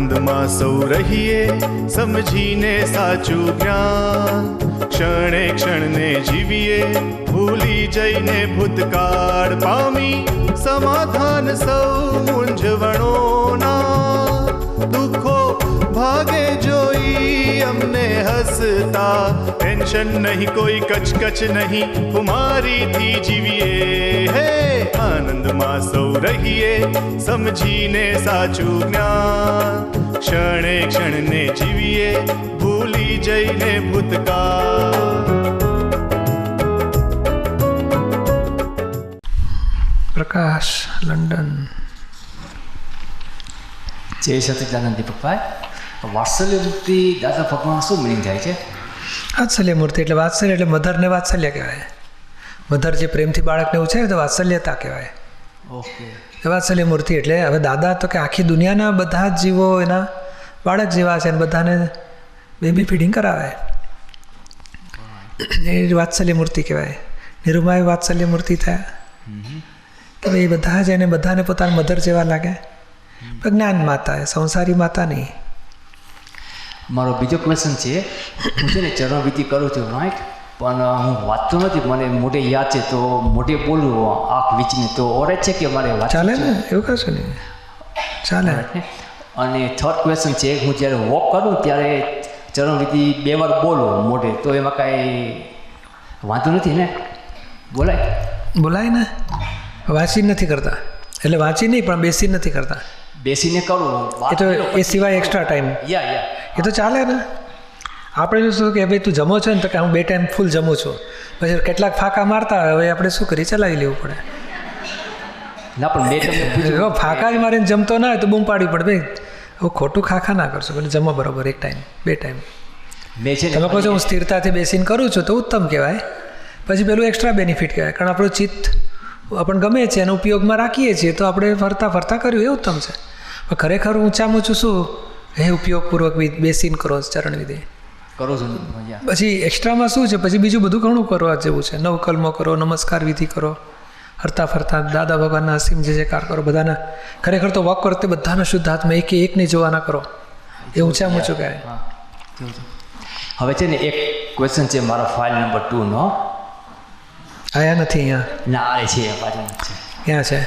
આનંદમાં સૌ રહીએ સમજીને સાચું જ્ઞાન, ક્ષણે ક્ષણને જીવીએ ભૂલી જઈને ભૂતકાળ પામી, સમાધાન સૌ મૂંઝવણોના, દુઃખો ભાગે જોઈ અમને હસતા, ટેન્શન નહીં કોઈ કચકચ નહીં કુમારીથી જીવીએ, હે આનંદમાં સૌ રહીએ સમજીને સાચું જ્ઞાન, ક્ષણે ક્ષણને જીવીએ ભૂલી જઈને ભૂતકાળ. પ્રકાશ, લંડન. જય સચિદાનંદ દીપકભાઈ, વાત્સલ્ય મૂર્તિ દાદા ભગવાન શું મિનિંગ થાય છે? વાત્સલ્ય મૂર્તિ એટલે વાત્સલ્ય એટલે મધરને વાત્સલ્ય કહેવાય. મધર જે પ્રેમથી બાળકને ઉછેરે તો વાત્સલ્યતા કહેવાય. ઓકે. વાત્સલ્ય મૂર્તિ એટલે હવે દાદા તો કે આખી દુનિયાના બધા જ જીવો એના બાળક જેવા છે અને બધાને બેબી ફીડિંગ કરાવે, એ વાત્સલ્ય મૂર્તિ કહેવાય. નિરૂમાય વાત્સલ્ય મૂર્તિ થયા કે ભાઈ બધા જ એને બધાને પોતાના મધર જેવા લાગે. જ્ઞાન માતા, સંસારી માતા નહીં. મારો બીજો ક્વેશ્ચન છે, હું છે ને ચરણવિધિ કરું છું, રાઈટ, પણ હું વાંચતો નથી, મને મોઢે યાદ છે તો મોઢે બોલું આંખ વીચને, તો ઓરે છે કે મારે ચાલે ને, એવું કશું નહીં, ચાલે. અને થર્ડ ક્વેશ્ચન છે, હું જ્યારે વોક કરું ત્યારે ચરણવિધિ 2 વાર બોલું મોઢે, તો એમાં કાંઈ વાંધો નથી ને? બોલાય? બોલાય ને. વાંચી નથી કરતા એટલે વાંચી નહીં પણ બેસી નથી કરતા. બેસીને કરું એ તો એ સિવાય એક્સ્ટ્રા ટાઈમ એ તો ચાલે ને. આપણે શું કે ભાઈ તું જમો છો ને, તો કે હું 2 ટાઈમ ફૂલ જમું છું, પછી કેટલાક ફાંકા મારતા હોય, હવે આપણે શું કરીએ, ચલાવી લેવું પડે. ના પણ ફાંકા જ મારીને જમતો ના હોય તો બૂમ પાડવી પડે, ભાઈ હવે ખોટું ખાખા ના કરશો, એટલે જમો બરોબર 1 ટાઈમ 2 ટાઈમ. તમે કહો છો હું સ્થિરતાથી બેસીને કરું છું તો ઉત્તમ કહેવાય. પછી પેલું એક્સ્ટ્રા બેનિફિટ કહેવાય, કારણ આપણું ચિત્ત આપણને ગમે છે એનો ઉપયોગમાં રાખીએ છીએ, તો આપણે ફરતા ફરતા કર્યું એ ઉત્તમ છે. પણ ખરેખર ઊંચામાં ઊંચું શું, હે ઉપયોગપૂર્વક બેસીને કરો ચરણવિધિ કરો છો. પછી એક્સ્ટ્રામાં શું છે, પછી બીજું બધું ઘણું કરવા જેવું છે. નવકલ્મો કરો, નમસ્કાર વિધિ કરો, હરતા ફરતા દાદા ભગવાનના અસીમ જે કાર કરો, બધાના ખરેખર તો વોક કરતે બધાના શુદ્ધ હાથમાં એકને જોવાના કરો, એ ઊંચામાં ઊંચું કહેવાય. હવે છે ને એક ક્વેશ્ચન છે મારા ફાઇલ નંબર 2 નો. આયા નથી અહીંયા? ના, આવે છે બાજુ છે. ક્યાં છે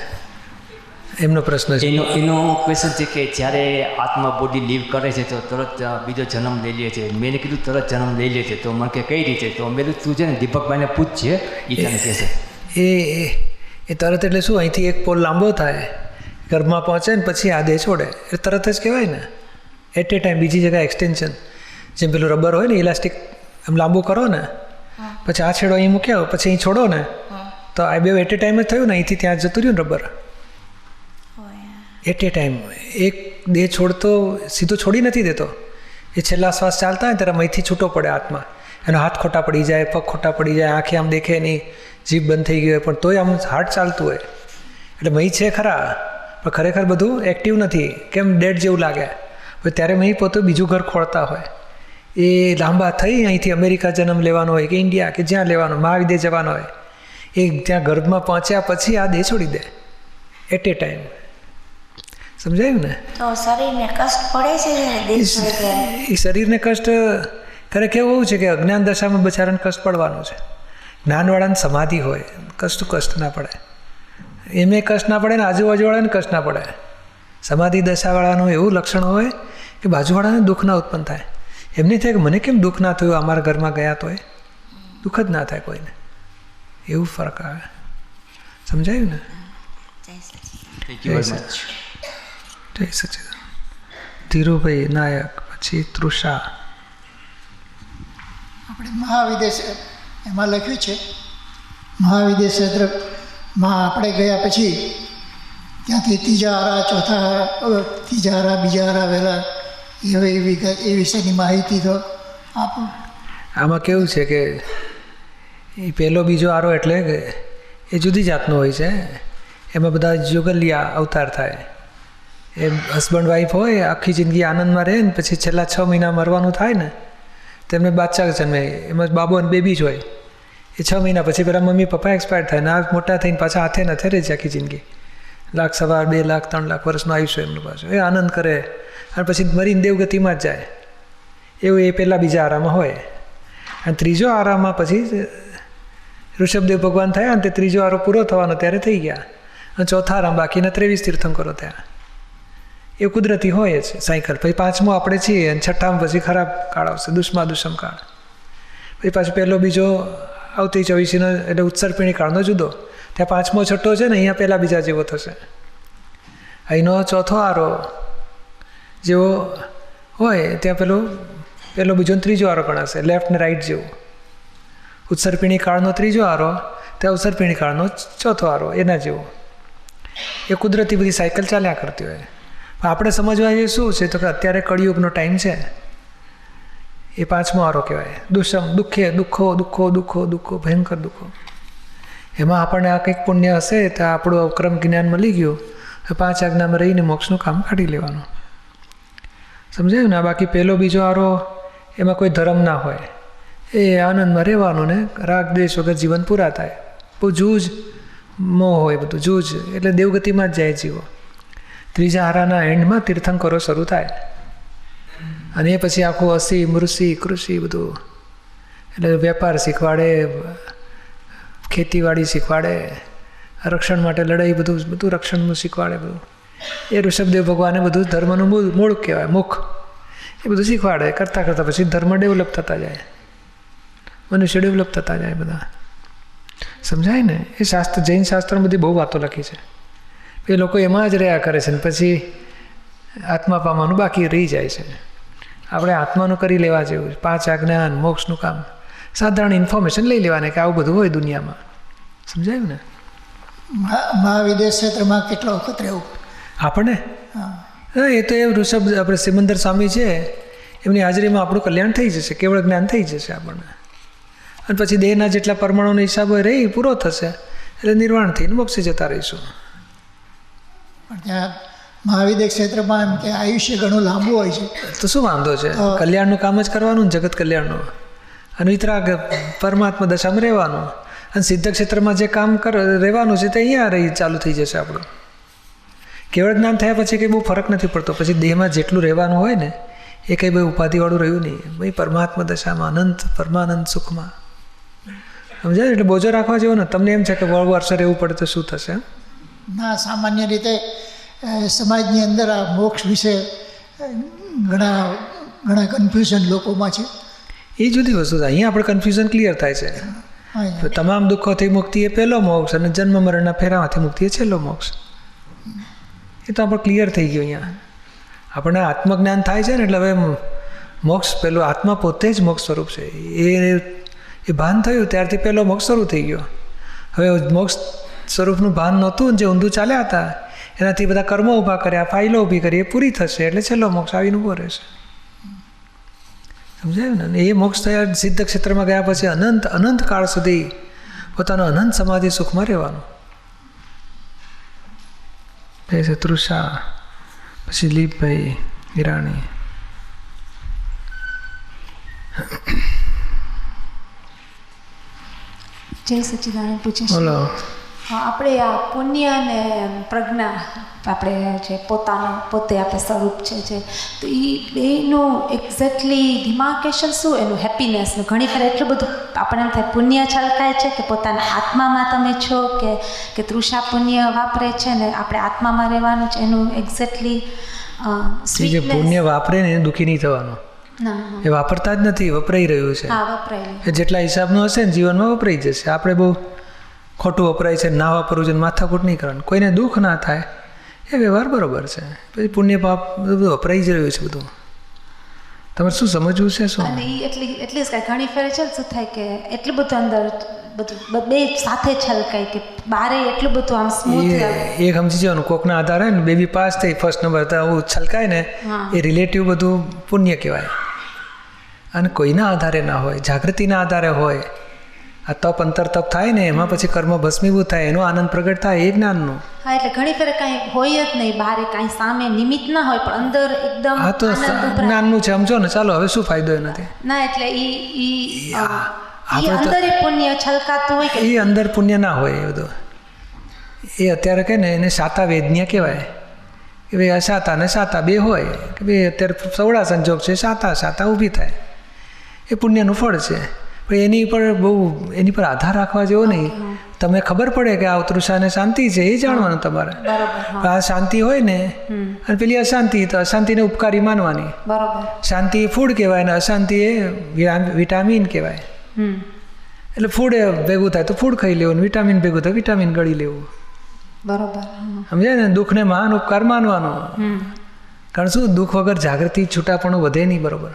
એમનો પ્રશ્ન છે? એનો ક્વેશ્ચન છે કે જ્યારે આત્મા બોડી લીવ કરે છે તો તરત બીજો જન્મ લઈ લે છે. મેં કીધું તરત જન્મ લઈ લે છે, તો મને કે કઈ રીતે? તો મેં તું છે ને દીપકભાઈને પૂછશે, એ તને કહેશે. એ તરત એટલે શું, અહીંથી એક પોલ લાંબો થાય, ગર્ભમાં પહોંચે ને પછી આ દેહ છોડે, એટલે તરત જ કહેવાય ને. એટ એ ટાઈમ બીજી જગ્યાએ એક્સટેન્શન, જેમ પેલું રબર હોય ને ઇલાસ્ટિક, એમ લાંબુ કરો ને, પછી આ છેડો અહીં મૂક્યો, પછી અહીં છોડો ને, તો આ બે એટ એ ટાઈમ જ થયું ને, અહીંથી ત્યાં જતું રહ્યું ને રબર. એટ એ ટાઈમ એક દેહ છોડતો સીધો છોડી નથી દેતો, એ છેલ્લા શ્વાસ ચાલતા હોય ત્યારે અહીંથી છૂટો પડે આત્મા. એનો હાથ ખોટા પડી જાય, પગ ખોટા પડી જાય, આંખે આમ દેખે નહીં, જીભ બંધ થઈ ગઈ હોય, પણ તોય આમ હાર્ટ ચાલતું હોય. એટલે મહી છે ખરા, પણ ખરેખર બધું એક્ટિવ નથી, કેમ ડેડ જેવું લાગે. પછી ત્યારે મહી પોતે બીજું ઘર ખોળતા હોય. એ લાંબા થઈ અહીંથી અમેરિકા જન્મ લેવાનો હોય કે ઇન્ડિયા કે જ્યાં લેવાનો, મહાવિદ્ય જવાનો હોય, એ ત્યાં ગર્ભમાં પહોંચ્યા પછી આ દેહ છોડી દે એટ એ ટાઈમ. સમજાયું ને? તો શરીરને કષ્ટ પડે છે? એ શરીરને કષ્ટ ખરે કેવું એવું છે કે અજ્ઞાન દશામાં બચારાને કષ્ટ પડવાનું છે. જ્ઞાનવાળાને સમાધિ હોય, કષ્ટ ના પડે, એમને કષ્ટ ના પડે ને આજુબાજુવાળાને કષ્ટ ના પડે. સમાધિ દશાવાળાનું એવું લક્ષણ હોય કે બાજુવાળાને દુઃખ ના ઉત્પન્ન થાય. એમને થાય કે મને કેમ દુઃખ ના થયું, અમારા ઘરમાં ગયા તોય દુઃખ જ ના થાય કોઈને, એવું ફરક આવે. સમજાયું ને? જય સચિદાનંદ. ધીરુભાઈ નાયક, પછી તૃષા. આપણે મહાવિદ્ય એમાં લખ્યું છે, મહાવિદ્ય ક્ષેત્રમાં આપણે ગયા પછી ત્યાંથી ત્રીજા હારા, ચોથા હારા, ત્રીજા હારા, બીજા હારા વહેલા, એ વિશેની માહિતી તો આપો. આમાં કેવું છે કે એ પહેલો બીજો આરો એટલે કે એ જુદી જાતનો હોય છે. એમાં બધા જોગલિયા અવતાર થાય. એ હસબન્ડ વાઈફ હોય, આખી જિંદગી આનંદમાં રહે ને પછી છેલ્લા 6 મહિના મરવાનું થાય ને, તેમને બાદશાહ જન્મે, એમાં બાબો અને બેબી જ હોય. એ 6 મહિના પછી પેલા મમ્મી પપ્પા એક્સપાયર થાય ને આ મોટા થઈને પાછા હાથે નાથે રહે છે આખી જિંદગી. લાખ સવા 2 લાખ 3 લાખ વર્ષનું આયુષ્ય એમનું પાછું, એ આનંદ કરે અને પછી મરીને દેવગતિમાં જ જાય. એવું એ પહેલાં બીજા આરામાં હોય. અને ત્રીજો આરામાં પછી ઋષભદેવ ભગવાન થયા અને તે ત્રીજો આરો પૂરો થવાનો ત્યારે થઈ ગયા. અને ચોથા આરામ બાકીના 23 તીર્થંકરો થયા. એ કુદરતી હોય જ સાયકલ. પછી પાંચમો આપણે છીએ અને છઠ્ઠામાં પછી ખરાબ કાળ આવશે, દુષ્મ કાળ. પછી પાછું પહેલો બીજો આવતી 24નો એટલે ઉત્સર્પિણી કાળનો જુદો. ત્યાં પાંચમો છઠ્ઠો છે ને અહીંયા પહેલાં બીજા જેવો થશે. અહીંનો ચોથો આરો જેવો હોય ત્યાં પહેલો બીજો ત્રીજો આરો ગણાશે, લેફ્ટ ને રાઈટ જેવું. ઉત્સર્પિણી કાળનો ત્રીજો આરો, ત્યાં ઉત્સર્પિણી કાળનો ચોથો આરો, એના જેવો. એ કુદરતી બધી સાયકલ ચાલ્યા કરતી હોય. પણ આપણે સમજવા એ શું છે તો કે અત્યારે કળિયુગનો ટાઈમ છે. એ પાંચમો આરો કહેવાય. દુઃખો ભયંકર દુઃખો. એમાં આપણને આ કંઈક પુણ્ય હશે તો આપણું અક્રમ જ્ઞાન મળી ગયું, 5 આજ્ઞામાં રહીને મોક્ષનું કામ કાઢી લેવાનું. સમજાયું ને? બાકી પહેલો બીજો આરો એમાં કોઈ ધર્મ ના હોય, એ આનંદમાં રહેવાનું ને રાગ દ્વેષ વગર જીવન પૂરા થાય. બહુ જૂજ મોહ હોય, બધું જૂજ એટલે દેવગતિમાં જ જાય જીવો. ત્રીજા આરાના એન્ડમાં તીર્થંકરો શરૂ થાય અને એ પછી આખું અસી મૃષિ કૃષિ બધું એટલે વેપાર શીખવાડે, ખેતીવાડી શીખવાડે, રક્ષણ માટે લડાઈ, બધું રક્ષણનું શીખવાડે. બધું એ ઋષભદેવ ભગવાને બધું ધર્મનું મૂળ કહેવાય, મુખ. એ બધું શીખવાડે. કરતાં કરતાં પછી ધર્મ ડેવલપ થતા જાય, મનુષ્ય ડેવલપ થતા જાય બધા. સમજાય ને? એ શાસ્ત્ર, જૈન શાસ્ત્રમાં બધી બહુ વાતો લખી છે. એ લોકો એમાં જ રહ્યા કરે છે ને પછી આત્મા પામવાનું બાકી રહી જાય છે. આપણે આત્માનું કરી લેવા જેવું, 5 આજ્ઞા, મોક્ષનું કામ, સાધારણ ઇન્ફોર્મેશન લઈ લેવાને કે આવું બધું હોય દુનિયામાં. સમજાયું ને? મહાવિદેશ ક્ષેત્રમાં કેટલો વખત રહેવું આપણને? હા, એ તો એ ઋષભ આપણે સિમંદર સ્વામી છે એમની હાજરીમાં આપણું કલ્યાણ થઈ જશે, કેવળ જ્ઞાન થઈ જશે આપણને. અને પછી દેહના જેટલા પરમાણુનો હિસાબ હોય રહી પૂરો થશે એટલે નિર્વાણ થઈને મોક્ષે જતા રહીશું. પણ ત્યાં મહાવિદેશ ક્ષેત્રમાં એમ કે આયુષ્ય ઘણું લાંબુ હોય છે, તો શું વાંધો છે? કલ્યાણનું કામ જ કરવાનું ને, જગત કલ્યાણનું. અને વિતરાગ પરમાત્મા દશામાં રહેવાનું. અને સિદ્ધ ક્ષેત્રમાં જે કામ રહેવાનું છે તે અહીંયા ચાલુ થઈ જશે આપણું. કેવળ જ્ઞાન થયા પછી કંઈ બહુ ફરક નથી પડતો. પછી દેહમાં જેટલું રહેવાનું હોય ને એ કંઈ બહુ ઉપાધિવાળું રહ્યું નહીં. ભાઈ પરમાત્મા દશામાં અનંત પરમાનંદ સુખમાં. સમજાય? એટલે બોજો રાખવા જેવો ને. તમને એમ છે કે વર્ષે રહેવું પડે તો શું થશે? ના, સામાન્ય રીતે સમાજની અંદર આ મોક્ષ વિશે ઘણા કન્ફ્યુઝન લોકોમાં છે. એ જુદી વસ્તુ છે. અહીંયા આપણે કન્ફ્યુઝન ક્લિયર થાય છે. તમામ દુઃખોથી મુક્તિ એ પહેલો મોક્ષ અને જન્મ મરણના ફેરામાંથી મુક્તિ એ છેલ્લો મોક્ષ. એ તો આપણે ક્લિયર થઈ ગયું. અહીંયા આપણને આત્મજ્ઞાન થાય છે ને એટલે હવે મોક્ષ પેલું આત્મા પોતે જ મોક્ષ સ્વરૂપ છે. એ ભાન થયું ત્યારથી પહેલો મોક્ષ શરૂ થઈ ગયો. હવે મોક્ષ સ્વરૂપનું ભાન નહોતું, જે ઊંધું ચાલ્યા હતા એનાથી બધા કર્મો ઊભા કર્યા, ફાઇલો ઊભી કરી, એ પૂરી થશે એટલે છેલ્લો મોક્ષ આવીને ઊભો રહેશે. સમજાયું ને? એ મોક્ષ થયા સિદ્ધ ક્ષેત્રમાં ગયા પછી અનંત કાળ સુધી પોતાનો અનંત સમાધિ સુખમાં રહેવાનું. એ છે તૃષા, પછી લીપભાઈ હિરાણી. જય સચ્ચિદાનંદ પૂછે છે. બોલો. આપણે આ પુણ્ય અને પ્રજ્ઞા, આપણે જે પોતે આપણે સ્વરૂપ છે તો એ બેનું એક્ઝેક્ટલી ડિમાર્કેશન શું એનું હેપીનેસનું? ઘણી વાર એટલું બધું આપણને એમ થાય પુણ્ય છલકાય છે કે પોતાના આત્મામાં તમે છો કે તૃષા પુણ્ય વાપરે છે ને આપણે આત્મામાં રહેવાનું છે. એનું એક્ઝેક્ટલી જે પુણ્ય વાપરે ને એને દુઃખી નહીં થવાનું. એ વાપરતા જ નથી, વપરાઈ રહ્યું છે. હા, વપરાય. એ જેટલા હિસાબનું હશે ને જીવનમાં વપરાઈ જશે. આપણે બહુ ખોટું વપરાય છે, ના વાપરવું છે, માથાકૂટ નહીં કરવાનું. કોઈને દુઃખ ના થાય એ વ્યવહાર બરોબર છે. પછી પુણ્ય પાપ બધું વપરાઈ જ રહ્યું છે બધું. તમારે શું સમજવું છે? શું? અને એ એટલી જ કાંઈ ઘણી ફેરે છે શું થાય કે એટલું બધું અંદર બધું બે સાથે છલકાય કે બારે એટલું બધું આમ સ્મૂથ. એક સમજી જવાનું, કોકના આધારે ને બેબી પાસ થઈ ફર્સ્ટ નંબર તો આવું છલકાય ને એ રિલેટિવ બધું પુણ્ય કહેવાય. અને કોઈના આધારે ના હોય, જાગૃતિના આધારે હોય. આ તપ અંતર તપ થાય ને એમાં પછી કર્મ ભસ્મીભૂત થાય, એનો આનંદ પ્રગટ થાય, એ જ્ઞાનનું. હા, એટલે ઘણી ફેરે કાંઈ હોય જ નહીં, બહાર કાંઈ સામે નિમિત્ત ના હોય પણ અંદર એકદમ હા તો જ્ઞાનનું છે. સમજો ને? ચાલો હવે શું ફાયદો એનાથી? ના, એટલે અંદર પુણ્ય છલકાતું હોય કે એ અંદર પુણ્ય ના હોય એ બધું. એ અત્યારે કહે ને એને શાતા વેદન્ય કહેવાય કે ભાઈ અશાતા ને શાતા બે હોય કે ભાઈ અત્યારે સવડા સંજોગ છે, શાતા શાતા ઊભી થાય, એ પુણ્યનું ફળ છે. પણ એની પર બહુ એની પર આધાર રાખવા જેવો નહીં. તમને ખબર પડે કે આ તૃષા ને શાંતિ છે એ જાણવાનું તમારે. આ શાંતિ હોય ને અને પેલી અશાંતિ, તો અશાંતિને ઉપકારી માનવાની. શાંતિ એ ફૂડ કહેવાય ને અશાંતિ એ વિટામિન કહેવાય. એટલે ફૂડ ભેગું થાય તો ફૂડ ખાઈ લેવું, વિટામિન ભેગું થાય વિટામિન ગળી લેવું. બરોબર. સમજાય ને? દુઃખને મહાન ઉપકાર માનવાનો. કારણ શું? દુઃખ વગર જાગૃતિ છૂટાપણું વધે નહીં. બરોબર.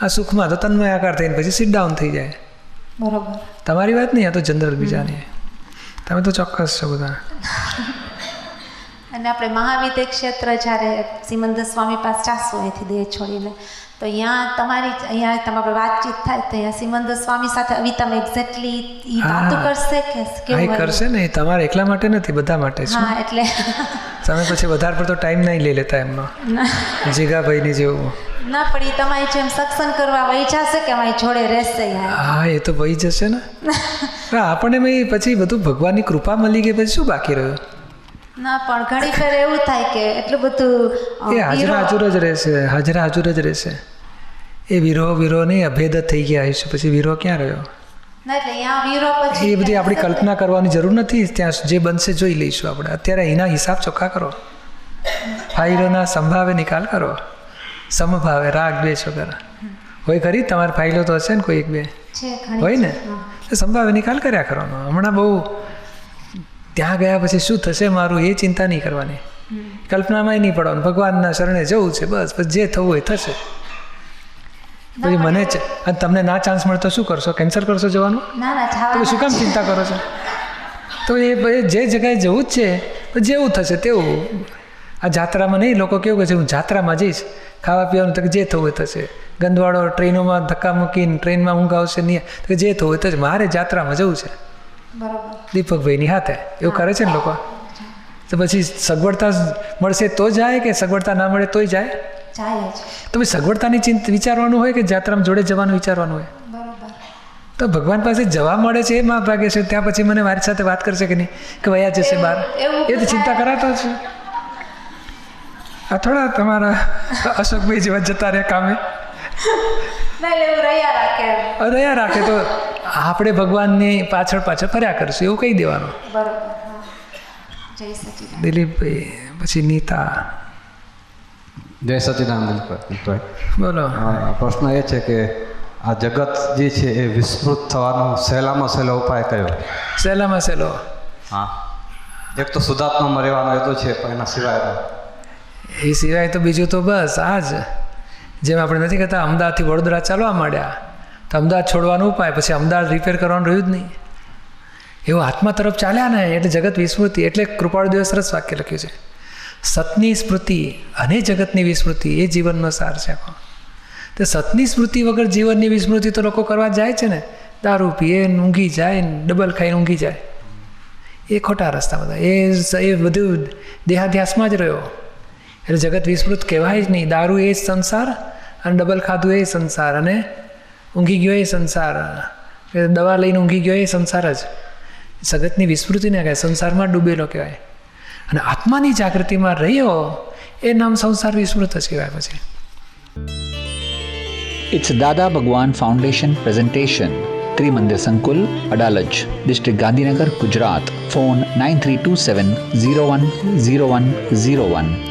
આ સુખમાં તો તન્મય આકાર થઈને પછી સીટ ડાઉન થઈ જાય. બરોબર. તમારી વાત નહીં, આ તો જનરલ બીજાની. તમે તો ચોક્કસ છો બધા. અને આપણે મહાવિદ્ય ક્ષેત્ર જ્યારે સિમંદર સ્વામી પાસે જાશું અહીંથી દેહ છોડીને, તો અહીંયા તમારી વાતચીત થાય તો અહીંયા સિમંદર સ્વામી સાથે અવિતામાં એક્ઝેક્ટલી એ વાતો કરશે કે કેવું કરશે ને? તમારે એકલા માટે નથી, બધા માટે છે. હા, એટલે તમે પછી વધારે પડતો ટાઈમ નહીં લઈ લેતા એમનો, જીગાભાઈની જેવું. ના, પણ એ તમારી જેમ સત્સંગ કરવા વહી જશે કે અમારી જોડે રહેશે? હા, એ તો વહી જશે ને. આપણને પછી બધું ભગવાનની કૃપા મળી ગઈ પછી શું બાકી રહ્યું? ના, પણ ઘણી ફેર એવું થાય કે એટલું બધું એ હાજરા હાજર જ રહેશે, હાજરા હાજર જ રહેશે. એ વિરો નહીં, અભેદ જ થઈ ગયા હશે. પછી વિરો ક્યાં રહ્યો? ના, એટલે અહીંયા વિરો પછી એ બધી આપણી કલ્પના કરવાની જરૂર નથી. ત્યાં જે બનશે જોઈ લઈશું આપણે. અત્યારે એના હિસાબ ચોખ્ખા કરો, ફાઇલોના સંભાવે નિકાલ કરો, સમભાવે રાગ દ્વેષ વગર. હોય ખરી તમારી ફાઇલો તો હશે ને કોઈ એક બે હોય ને? સંભાવે નિકાલ કર્યા કરવાનો. હમણાં બહુ ત્યાં ગયા પછી શું થશે મારું એ ચિંતા નહીં કરવાની, કલ્પનામાં નહીં પડવાનું. ભગવાનના શરણે જવું છે બસ. પછી જે થવું હોય થશે. પછી મને અને તમને ના ચાન્સ મળે તો શું કરશો? કેન્સલ કરશો જવાનું? તો શું કામ ચિંતા કરો છો? તો એ જે જગ્યાએ જવું જ છે, જેવું થશે તેવું. આ જાત્રામાં નહીં, લોકો કેવું કહે છે હું જાત્રામાં જઈશ, ખાવા પીવાનું તો જે થવું હોય થશે. ગંદવાળો ટ્રેનોમાં ધક્કા મૂકીને ટ્રેનમાં ઊંઘ આવશે નહીં, તો જે થવું હોય થશે. મારે જાત્રામાં જવું છે દીપકભાઈની હાથે. એવું કરે છે ને લોકો. તો પછી સગવડતા મળશે તો જાય કે સગવડતા ના મળે તોય જાય? તો પછી સગવડતાની વિચારવાનું હોય કે જાત્રામાં જોડે જવાનું વિચારવાનું હોય? તો ભગવાન પાસે જવા મળે છે એ માં ભાગે છે. ત્યાં પછી મને મારી સાથે વાત કરશે કે નહીં કે વયા જશે બહાર? એ તો ચિંતા કરાતા છે. આ થોડા તમારા અશોકભાઈ જેવા જતા રહે કામે રહ્યા રાખે તો આપણે ભગવાનની પાછળ ફર્યા કરશું એવું કહી દેવાનું. દિલીપભાઈ, પછી નીતા. જય સચિદાનંદ. બોલો. પ્રશ્ન એ છે કે આ જગત જે છે એ વિસ્મૃત થવાનો સહેલામાં સહેલો ઉપાય કયો? સહેલામાં સહેલો? હા, એક તો શુદ્ધાત્મામાં રહેવાનો એ તો છે, પણ એના સિવાય એ સિવાય તો બીજું તો બસ આ જ. જેમ આપણે નથી કહેતા અમદાવાદથી વડોદરા ચાલવા માંડ્યા તો અમદાવાદ છોડવાનો ઉપાય, પછી અમદાવાદ રિપેર કરવાનું રહ્યું જ નહીં. એવું આત્મા તરફ ચાલ્યા ને એટલે જગત વિસ્મૃતિ. એટલે કૃપાળુદેવે સરસ વાક્ય લખ્યું છે, સતની સ્મૃતિ અને જગતની વિસ્મૃતિ એ જીવનનો સાર છે. તો સતની સ્મૃતિ વગર જીવનની વિસ્મૃતિ તો લોકો કરવા જાય છે ને. દારૂ પીએ, ઊંઘી જાય, ડબલ ખાઈને ઊંઘી જાય. એ ખોટા રસ્તા બધા. એ બધું દેહાધ્યાસમાં જ રહ્યો. એટલે જગત વિસ્મૃત કહેવાય જ નહીં. દારૂ એ જ સંસાર, અને ડબલ ખાધું એ સંસાર, અને ઊંઘી ગયો એ સંસાર, દવા લઈને ઊંઘી ગયો એ સંસાર જ. જગતની વિસ્મૃતિ ના કહેવાય, સંસારમાં ડૂબેલો કહેવાય. અને આત્માની જાગૃતિમાં રહ્યો એ નામ સંસાર વિસ્મૃત જ કહેવાય. પછી It's Dada Bhagwan Foundation presentation. Trimandir Sankul, Adalaj, District Gandhinagar, Gujarat. Phone 9327 010101.